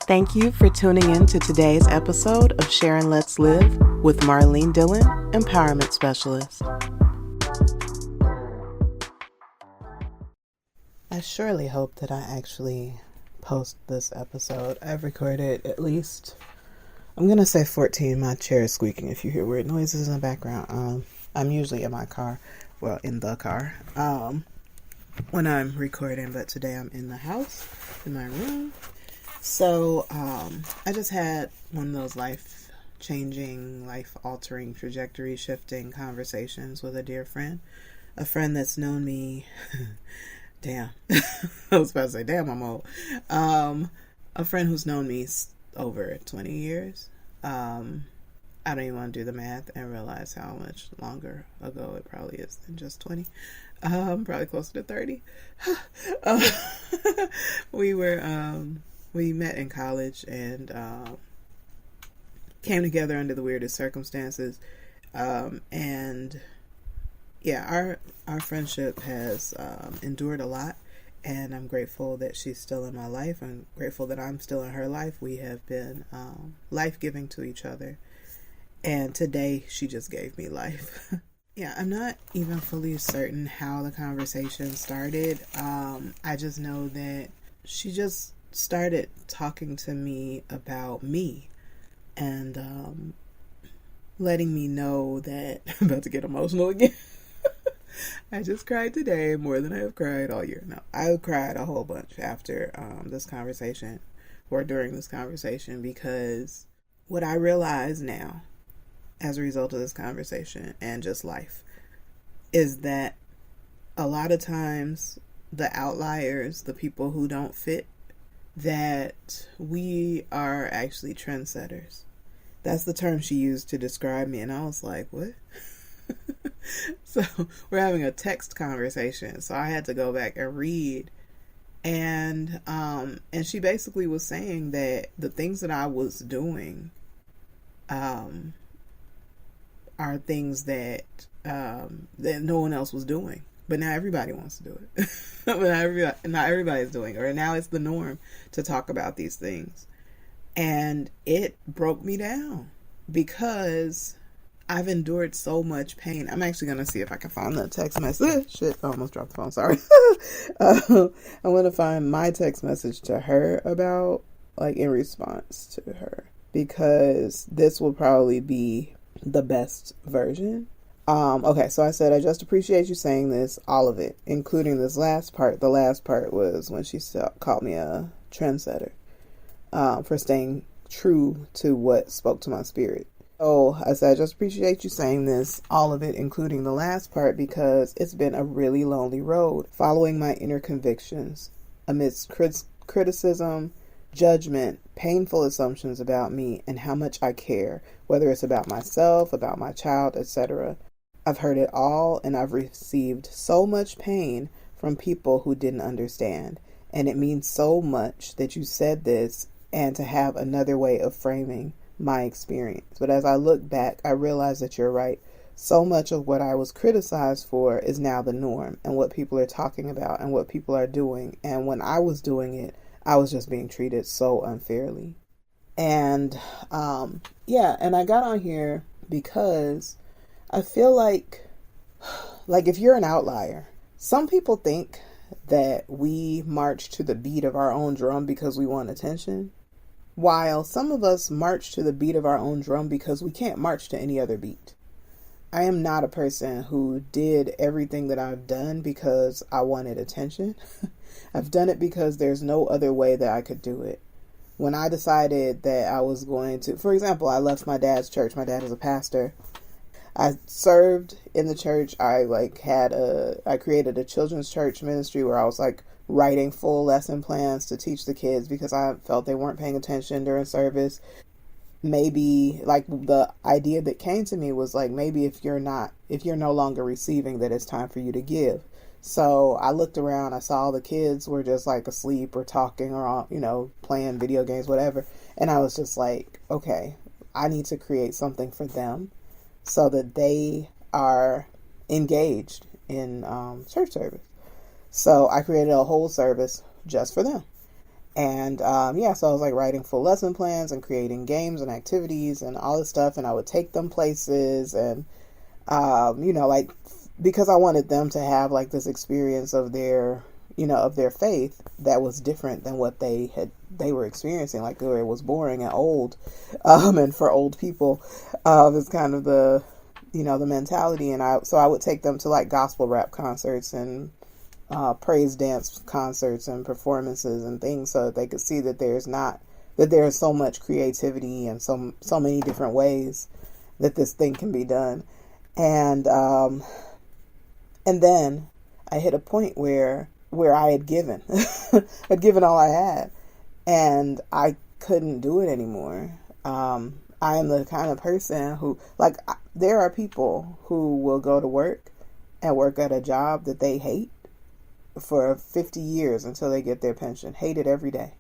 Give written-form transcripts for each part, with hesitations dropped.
Thank you for tuning in to today's episode of Sharon Let's Live with Marlene Dillon Empowerment Specialist. I surely hope that I actually post this episode. I've recorded at least, I'm going to say 14. My chair is squeaking if you hear weird noises in the background. I'm usually in my car, in the car, when I'm recording, but today I'm in the house, in my room. So, I just had one of those life-changing, life-altering, trajectory-shifting conversations with a dear friend. A friend that's known me, damn, I was about to say, damn, I'm old. A friend who's known me over 20 years. I don't even want to do the math and realize how much longer ago it probably is than just 20. Probably closer to 30. We met in college and came together under the weirdest circumstances. And yeah, our friendship has endured a lot, and I'm grateful that she's still in my life. I'm grateful that I'm still in her life. We have been life-giving to each other, and today she just gave me life. Yeah, I'm not even fully certain how the conversation started. I just know that she just started talking to me about me and letting me know that I'm about to get emotional again. I just cried today more than I have cried all year. No, I cried a whole bunch after this conversation or during this conversation, because what I realize now as a result of this conversation and just life is that a lot of times the outliers, the people who don't fit, that we are actually trendsetters. That's the term she used to describe me, and I was like, what? So we're having a text conversation, so I had to go back and read, and she basically was saying that the things that I was doing are things that that no one else was doing. But now everybody wants to do it. But not everybody's doing it. Or now it's the norm to talk about these things. And it broke me down because I've endured so much pain. I'm actually going to see if I can find the text message. Shit, I almost dropped the phone. Sorry. I'm going to find my text message to her about, in response to her. Because this will probably be the best version. Okay, so I said, I just appreciate you saying this, all of it, including this last part. The last part was when she called me a trendsetter for staying true to what spoke to my spirit. So I said, I just appreciate you saying this, all of it, including the last part, because it's been a really lonely road following my inner convictions amidst criticism, judgment, painful assumptions about me and how much I care, whether it's about myself, about my child, etc. I've heard it all, and I've received so much pain from people who didn't understand. And it means so much that you said this and to have another way of framing my experience. But as I look back, I realize that you're right. So much of what I was criticized for is now the norm, and what people are talking about and what people are doing. And when I was doing it, I was just being treated so unfairly. And and I got on here because I feel like if you're an outlier, some people think that we march to the beat of our own drum because we want attention, while some of us march to the beat of our own drum because we can't march to any other beat. I am not a person who did everything that I've done because I wanted attention. I've done it because there's no other way that I could do it. When I decided that I was going to, for example, I left my dad's church. My dad is a pastor. I served in the church. I created a children's church ministry where I was writing full lesson plans to teach the kids because I felt they weren't paying attention during service. Maybe the idea that came to me was maybe if you're no longer receiving, that it's time for you to give. So I looked around, I saw all the kids were just asleep or talking or, playing video games, whatever. And I was just okay, I need to create something for them so that they are engaged in church service. So I created a whole service just for them. And so I was like writing full lesson plans and creating games and activities and all this stuff. And I would take them places and, like, because I wanted them to have like this experience of their, of their faith that was different than what they were experiencing, like where it was boring and old. And for old people, it's kind of the mentality. And I would take them to like gospel rap concerts and praise dance concerts and performances and things, so that they could see that there is so much creativity and so many different ways that this thing can be done. And then I hit a point where I had given I'd given all I had, and I couldn't do it anymore. I am the kind of person who, like, there are people who will go to work and work at a job that they hate for 50 years until they get their pension. Hate it every day.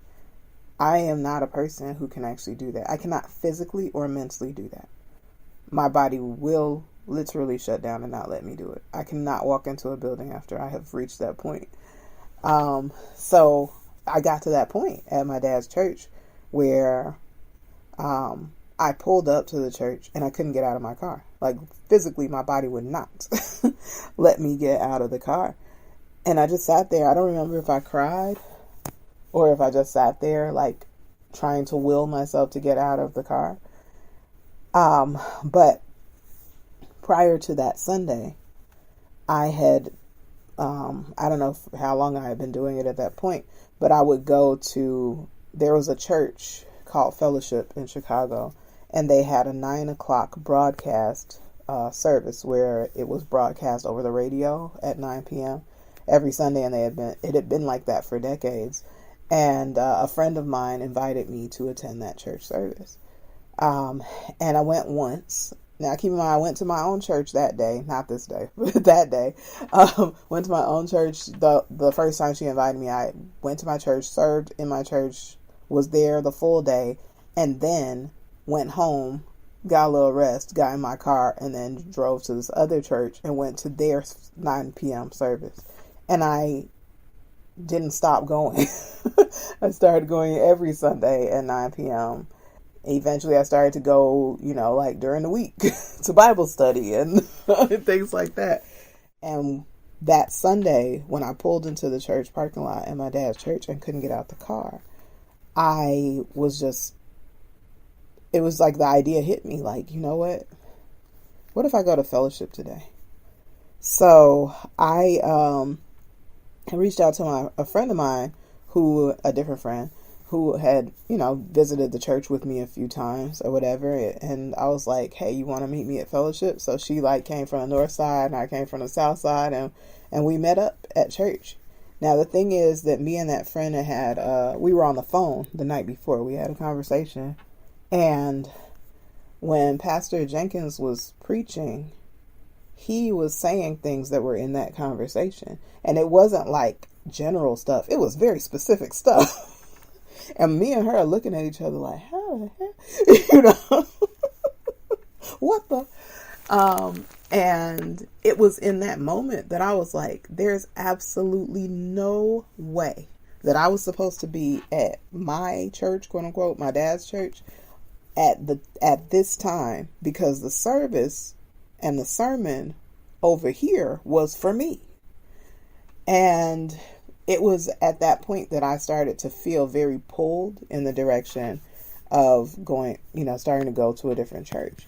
I am not a person who can actually do that. I cannot physically or mentally do that. My body will literally shut down and not let me do it. I cannot walk into a building after I have reached that point. So I got to that point at my dad's church where I pulled up to the church and I couldn't get out of my car. Like, physically, my body would not let me get out of the car. And I just sat there. I don't remember if I cried or if I just sat there, like, trying to will myself to get out of the car. But prior to that Sunday, I had, I don't know how long I had been doing it at that point, but I would go to, there was a church called Fellowship in Chicago, and they had a 9:00 broadcast service where it was broadcast over the radio at 9 p.m. every Sunday, and it had been like that for decades. And a friend of mine invited me to attend that church service. And I went once. Now, keep in mind, I went to my own church that day, not this day, but that day. Went to my own church. The first time she invited me, I went to my church, served in my church, was there the full day, and then went home, got a little rest, got in my car, and then drove to this other church and went to their 9 p.m. service. And I didn't stop going. I started going every Sunday at 9 p.m. Eventually, I started to go, like during the week to Bible study and things like that. And that Sunday, when I pulled into the church parking lot at my dad's church and couldn't get out the car, it was like the idea hit me, like, you know what if I go to Fellowship today? So I reached out to a friend of mine, a different friend, who had, visited the church with me a few times or whatever. And I was like, hey, you want to meet me at Fellowship? So she came from the north side and I came from the south side, and we met up at church. Now, the thing is that me and that friend we were on the phone the night before. We had a conversation. And when Pastor Jenkins was preaching, he was saying things that were in that conversation. And it wasn't like general stuff. It was very specific stuff. And me and her are looking at each other like, how the heck? What the? And it was in that moment that I was like, there's absolutely no way that I was supposed to be at my church, quote unquote, my dad's church, at this time, because the service and the sermon over here was for me. And it was at that point that I started to feel very pulled in the direction of going, starting to go to a different church.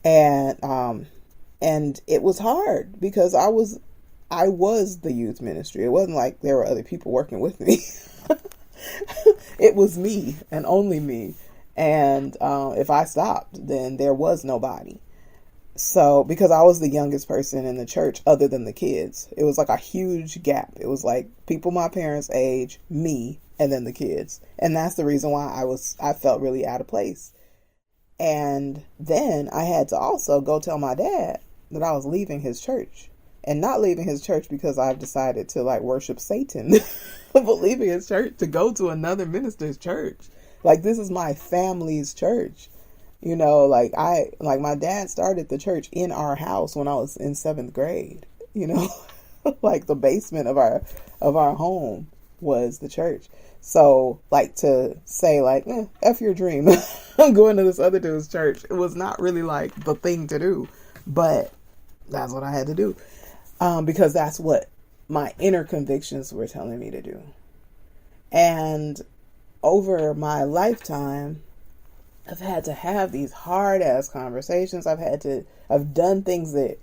And it was hard because I was the youth ministry. It wasn't like there were other people working with me. It was me and only me. And if I stopped, then there was nobody. So, because I was the youngest person in the church other than the kids, it was like a huge gap. It was like people my parents' age, me, and then the kids. And that's the reason why I felt really out of place. And then I had to also go tell my dad that I was leaving his church, and not leaving his church because I've decided to like worship Satan, but leaving his church to go to another minister's church. Like, this is my family's church. Like my dad started the church in our house when I was in 7th grade, like the basement of our home. was the church. So, like, to say, like, F your dream, I'm going to this other dude's church, it was not really, like, the thing to do. But that's what I had to do. Because that's what my inner convictions were telling me to do. And over my lifetime, I've had to have these hard ass conversations. I've done things that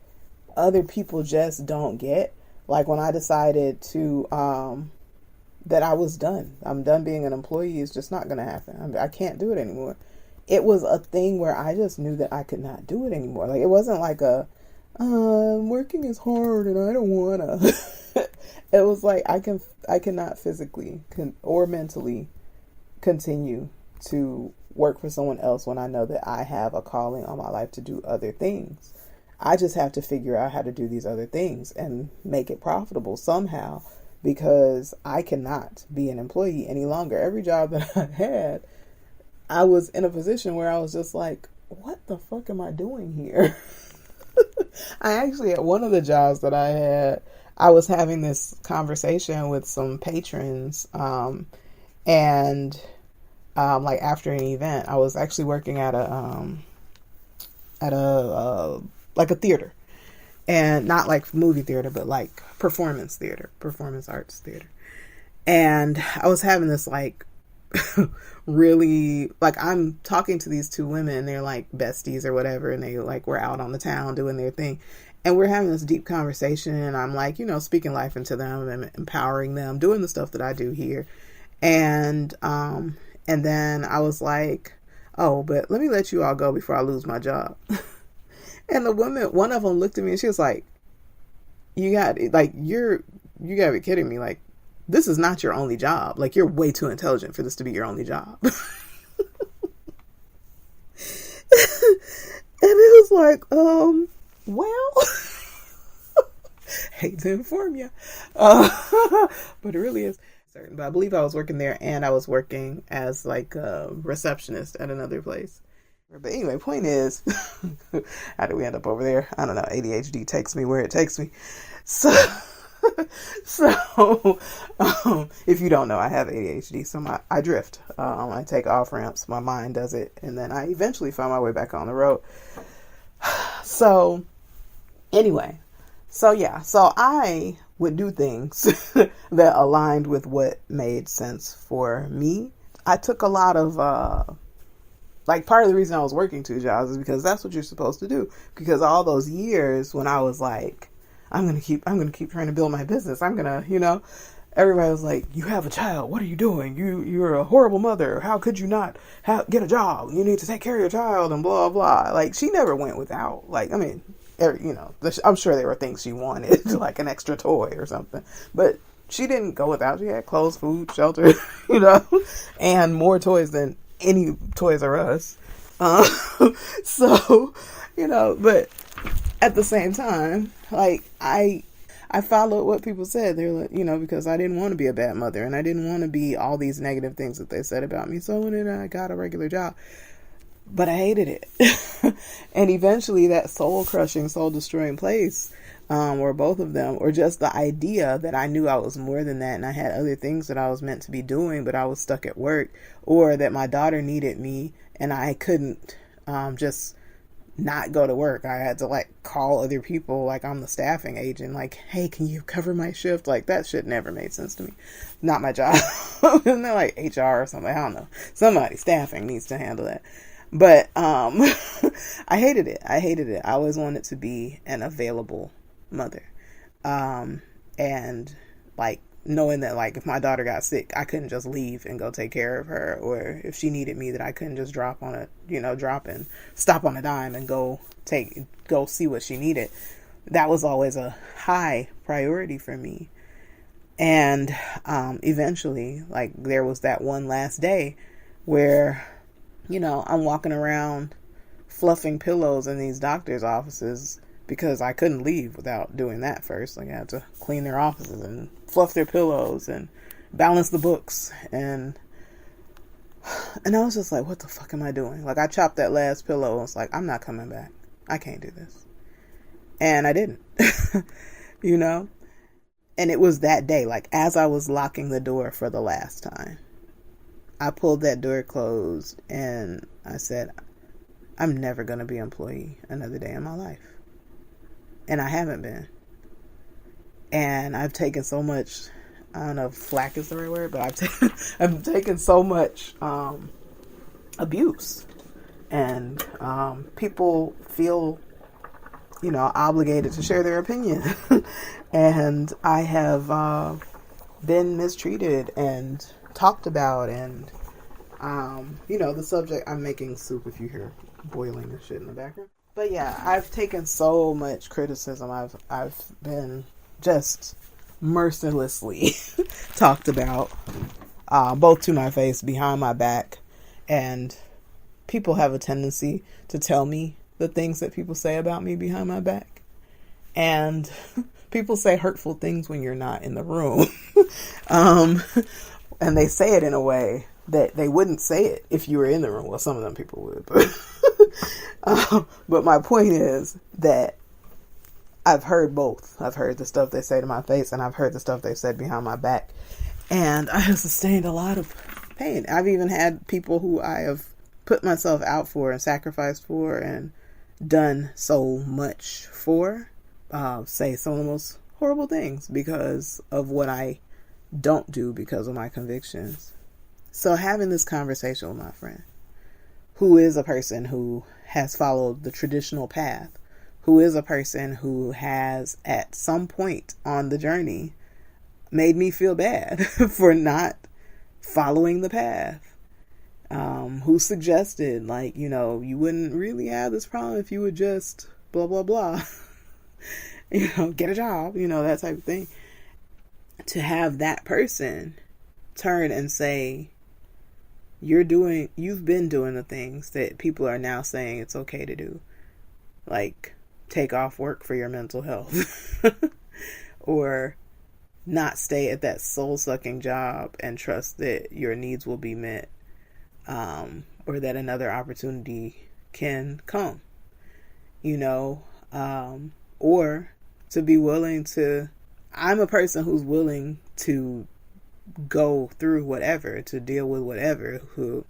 other people just don't get. Like when I decided to, that I was done. I'm done being an employee. It's just not going to happen. I can't do it anymore. It was a thing where I just knew that I could not do it anymore. Like it wasn't like working is hard and I don't want to. It was like I cannot physically or mentally continue to work for someone else when I know that I have a calling on my life to do other things. I just have to figure out how to do these other things and make it profitable somehow, because I cannot be an employee any longer. Every job that I had, I was in a position where I was just like, what the fuck am I doing here? I actually, at one of the jobs that I had, I was having this conversation with some patrons, and like after an event, I was actually working at a like a theater, and not like movie theater, but like performance arts theater. And I was having this like really, like, I'm talking to these two women and they're like besties or whatever, and they like were out on the town doing their thing, and we're having this deep conversation, and I'm like, speaking life into them and empowering them, doing the stuff that I do here. And then I was like, oh, but let me let you all go before I lose my job. And the woman, one of them looked at me and she was like, you got to be kidding me. Like, this is not your only job. Like, you're way too intelligent for this to be your only job. And it was like, well, hate to inform you. But it really is certain. But I believe I was working there, and I was working as like a receptionist at another place. But anyway, point is, how did we end up over there? I don't know. ADHD takes me where it takes me. So if you don't know, I have ADHD. So I drift. I take off ramps. My mind does it. And then I eventually find my way back on the road. So anyway, so I would do things that aligned with what made sense for me. I took a lot of, like, part of the reason I was working two jobs is because that's what you're supposed to do. Because all those years when I was like, I'm going to keep trying to build my business. I'm going to, everybody was like, you have a child. What are you doing? You're a horrible mother. How could you not get a job? You need to take care of your child and blah, blah. Like, she never went without. Like, I mean, I'm sure there were things she wanted, like an extra toy or something. But she didn't go without. She had clothes, food, shelter, and more toys than any Toys R Us. So, but at the same time, like, I followed what people said. They're like, because I didn't want to be a bad mother, and I didn't want to be all these negative things that they said about me. So then I got a regular job, but I hated it. And eventually that soul crushing, soul destroying place, or both of them, or just the idea that I knew I was more than that, and I had other things that I was meant to be doing, but I was stuck at work, or that my daughter needed me and I couldn't just not go to work. I had to like call other people, like I'm the staffing agent, like, hey, can you cover my shift? Like, that shit never made sense to me. Not my job. And they're like HR or something. I don't know. Somebody staffing needs to handle that. But I hated it. I always wanted to be an available mother. And like knowing that, like, if my daughter got sick, I couldn't just leave and go take care of her, or if she needed me, that I couldn't just drop and stop on a dime and go see what she needed. That was always a high priority for me. And eventually, like, there was that one last day where, I'm walking around fluffing pillows in these doctors' offices, because I couldn't leave without doing that first. Like, I had to clean their offices and fluff their pillows and balance the books. And I was just like, what the fuck am I doing? Like, I chopped that last pillow and was like, I'm not coming back. I can't do this. And I didn't, And it was that day, like as I was locking the door for the last time, I pulled that door closed and I said, I'm never going to be an employee another day in my life. And I haven't been. And I've taken so much, I don't know if flack is the right word, but I've taken so much abuse. And people feel, obligated to share their opinion. And I have been mistreated and talked about, and the subject, I'm making soup if you hear boiling and shit in the background. But yeah, I've taken so much criticism. I've been just mercilessly talked about, both to my face, behind my back, and people have a tendency to tell me the things that people say about me behind my back. And people say hurtful things when you're not in the room. And they say it in a way that they wouldn't say it if you were in the room. Well, some of them people would. But my point is that I've heard both. I've heard the stuff they say to my face, and I've heard the stuff they said behind my back. And I have sustained a lot of pain. I've even had people who I have put myself out for and sacrificed for and done so much for, say some of the most horrible things because of what I don't do because of my convictions. So having this conversation with my friend, who is a person who has followed the traditional path, who is a person who has at some point on the journey made me feel bad for not following the path, who suggested, like, you wouldn't really have this problem if you would just blah, blah, blah, get a job, that type of thing. To have that person turn and say, you've been doing the things that people are now saying it's okay to do. Like, take off work for your mental health. Or not stay at that soul-sucking job and trust that your needs will be met. Or that another opportunity can come. Or to be willing to... I'm a person who's willing to go through whatever, to deal with whatever, to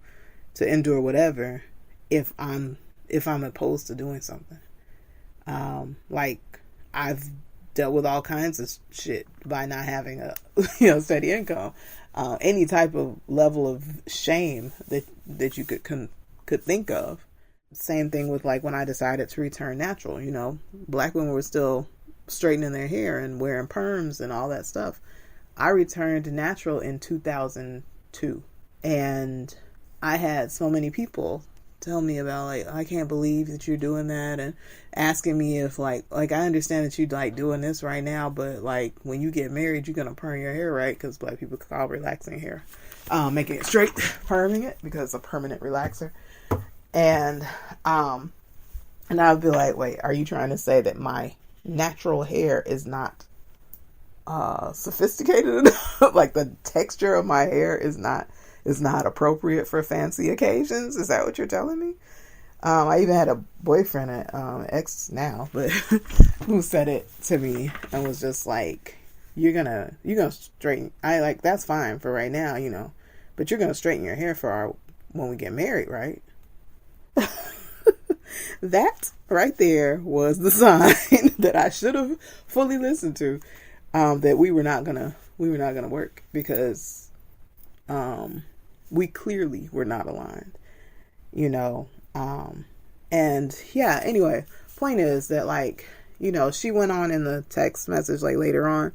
endure whatever, if I'm opposed to doing something. Like, I've dealt with all kinds of shit by not having a steady income. Any type of level of shame that you could think of. Same thing with, like, when I decided to return natural. Black women were still straightening their hair and wearing perms and all that stuff. I returned natural in 2002, and I had so many people tell me about, like, I can't believe that you're doing that, and asking me if like I understand that you like doing this right now, but like when you get married, you're gonna perm your hair, right? Because Black people call relaxing hair, making it straight, perming it, because it's a permanent relaxer. And I'd be like, wait, are you trying to say that my natural hair is not sophisticated enough? Like, the texture of my hair is not appropriate for fancy occasions? Is that what you're telling me? I even had a boyfriend, ex now, but who said it to me and was just like, you're gonna straighten. That's fine for right now, but you're gonna straighten your hair for when we get married, right? That right there was the sign that I should have fully listened to, that we were not gonna work, because we clearly were not aligned, and yeah, anyway, point is that, like, she went on in the text message, like, later on,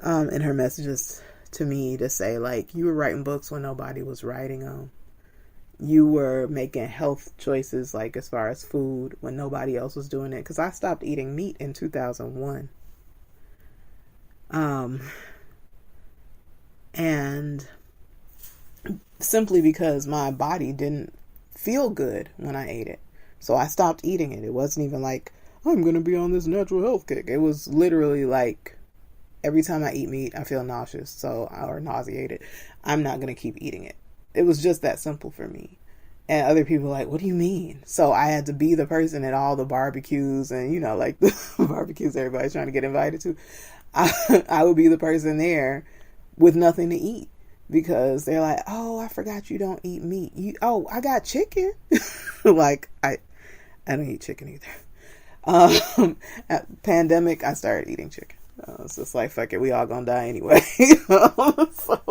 in her messages to me, to say, like, you were writing books when nobody was writing them. You were making health choices, like, as far as food, when nobody else was doing it. Because I stopped eating meat in 2001. And simply because my body didn't feel good when I ate it. So I stopped eating it. It wasn't even like, I'm going to be on this natural health kick. It was literally like, every time I eat meat, I feel nauseous, or nauseated. I'm not going to keep eating it. It was just that simple for me. And other people were like, what do you mean? So I had to be the person at all the barbecues and, like the barbecues everybody's trying to get invited to. I would be the person there with nothing to eat because they're like, oh, I forgot you don't eat meat. I got chicken. Like, I don't eat chicken either. At pandemic, I started eating chicken. It's just like, fuck it, we all gonna die anyway. So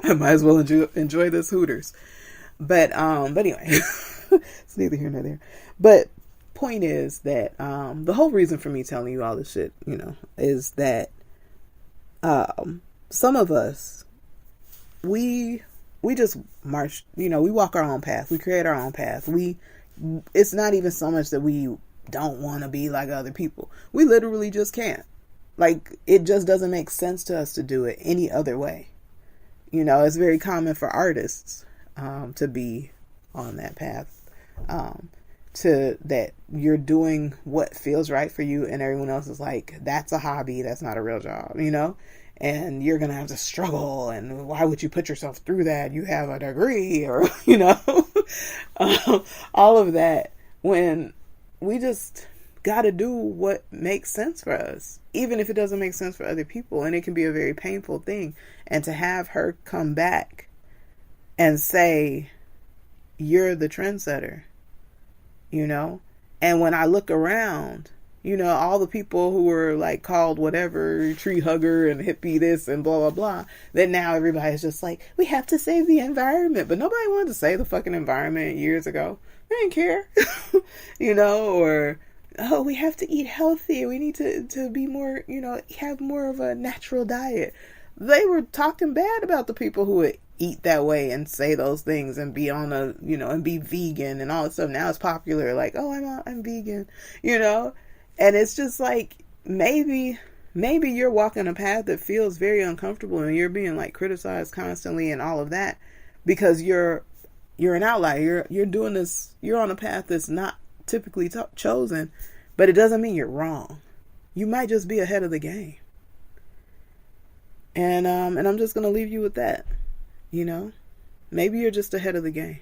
I might as well enjoy this Hooters. But anyway, it's neither here nor there. But point is that the whole reason for me telling you all this shit, is that some of us, we just march, we walk our own path. We create our own path. It's not even so much that we don't want to be like other people. We literally just can't. Like, it just doesn't make sense to us to do it any other way. It's very common for artists to be on that path, to that you're doing what feels right for you, and everyone else is like, that's a hobby, that's not a real job, and you're gonna have to struggle, and why would you put yourself through that? You have a degree, or all of that, when we just gotta do what makes sense for us, even if it doesn't make sense for other people. And it can be a very painful thing. And to have her come back and say, you're the trendsetter, and when I look around, all the people who were like called whatever, tree hugger and hippie this and blah, blah, blah, that now everybody's just like, we have to save the environment. But nobody wanted to save the fucking environment years ago. They didn't care, or, oh, we have to eat healthy. We need to be more, have more of a natural diet. They were talking bad about the people who would eat that way and say those things and be on and be vegan and all that stuff. Now it's popular, like, oh, I'm vegan, and it's just like, maybe you're walking a path that feels very uncomfortable and you're being like criticized constantly and all of that because you're an outlier. You're doing this. You're on a path that's not typically chosen, but it doesn't mean you're wrong. You might just be ahead of the game. And I'm just going to leave you with that. Maybe you're just ahead of the game.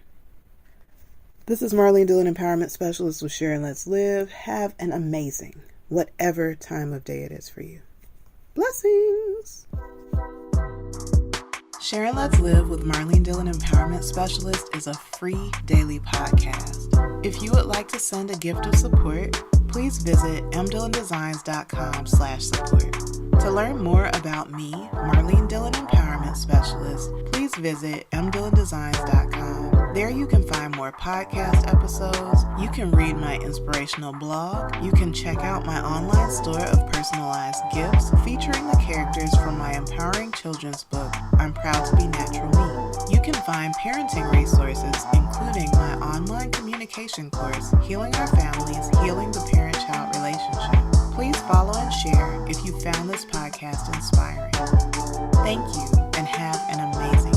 This is Marlene Dillon Empowerment Specialist with Share and Let's Live. Have an amazing, whatever time of day it is for you. Blessings. Share and Let's Live with Marlene Dillon Empowerment Specialist is a free daily podcast. If you would like to send a gift of support, please visit mdillondesigns.com/support. To learn more about me, Marlene Dillon Empowerment Specialist, please visit mdillondesigns.com. There you can find more podcast episodes, you can read my inspirational blog, you can check out my online store of personalized gifts featuring the characters from my empowering children's book, I'm Proud to Be Natural Me. You can find parenting resources, including my online communication course, Healing Our Families, Healing the Parent-Child Relationship. Please follow and share if you found this podcast inspiring. Thank you and have an amazing